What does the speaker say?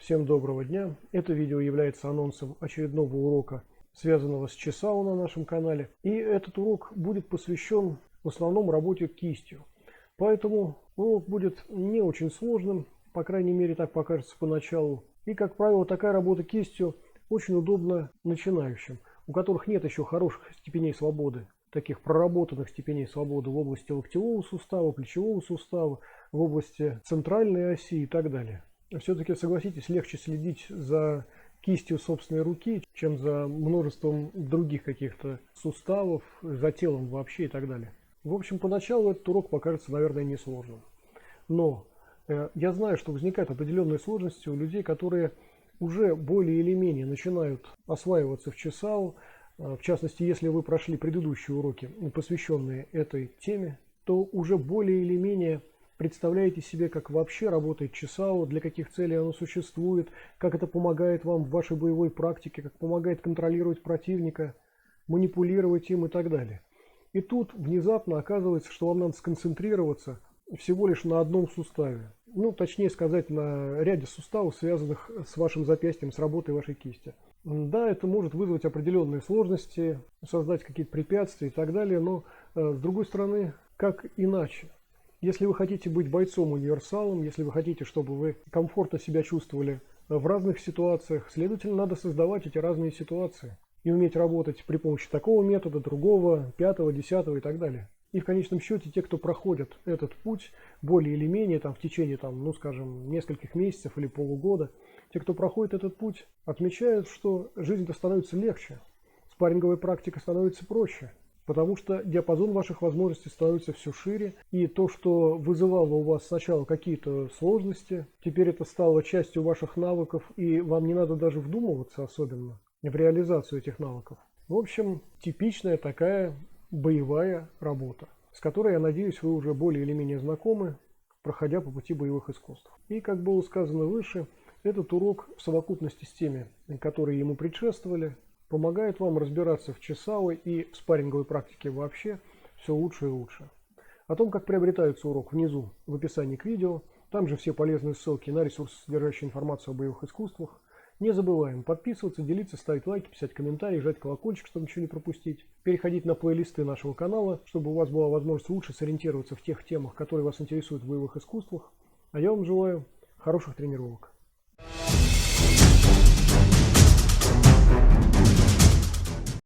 Всем доброго дня! Это видео является анонсом очередного урока, связанного с Чесао на нашем канале. И этот урок будет посвящен в основном работе кистью. Поэтому урок будет не очень сложным, по крайней мере так покажется поначалу. И как правило такая работа кистью очень удобна начинающим, у которых нет еще хороших степеней свободы, таких проработанных степеней свободы в области локтевого сустава, плечевого сустава, в области центральной оси и так далее. Все-таки, согласитесь, легче следить за кистью собственной руки, чем за множеством других каких-то суставов, за телом вообще и так далее. В общем, поначалу этот урок покажется, наверное, несложным. Но я знаю, что возникают определенные сложности у людей, которые уже более или менее начинают осваиваться в Чесао. В частности, если вы прошли предыдущие уроки, посвященные этой теме, то уже более или менее представляете себе, как вообще работает Чесао, для каких целей оно существует, как это помогает вам в вашей боевой практике, как помогает контролировать противника, манипулировать им и так далее. И тут внезапно оказывается, что вам надо сконцентрироваться всего лишь на одном суставе. Ну, точнее сказать, на ряде суставов, связанных с вашим запястьем, с работой вашей кисти. Да, это может вызвать определенные сложности, создать какие-то препятствия и так далее, но с другой стороны, как иначе? Если вы хотите быть бойцом-универсалом, если вы хотите, чтобы вы комфортно себя чувствовали в разных ситуациях, следовательно, надо создавать эти разные ситуации и уметь работать при помощи такого метода, другого, пятого, десятого и так далее. И в конечном счете те, кто проходят этот путь более или менее в течение, ну скажем, нескольких месяцев или полугода, те, кто проходит этот путь, отмечают, что жизнь-то становится легче, спарринговая практика становится проще. Потому что диапазон ваших возможностей становится все шире, и то, что вызывало у вас сначала какие-то сложности, теперь это стало частью ваших навыков, и вам не надо даже вдумываться особенно в реализацию этих навыков. В общем, типичная такая боевая работа, с которой, я надеюсь, вы уже более или менее знакомы, проходя по пути боевых искусств. И, как было сказано выше, этот урок в совокупности с теми, которые ему предшествовали, помогает вам разбираться в Чесао и в спарринговой практике вообще все лучше и лучше. О том, как приобретается урок, внизу в описании к видео. Там же все полезные ссылки на ресурсы, содержащие информацию о боевых искусствах. Не забываем подписываться, делиться, ставить лайки, писать комментарии, жать колокольчик, чтобы ничего не пропустить. Переходить на плейлисты нашего канала, чтобы у вас была возможность лучше сориентироваться в тех темах, которые вас интересуют в боевых искусствах. А я вам желаю хороших тренировок.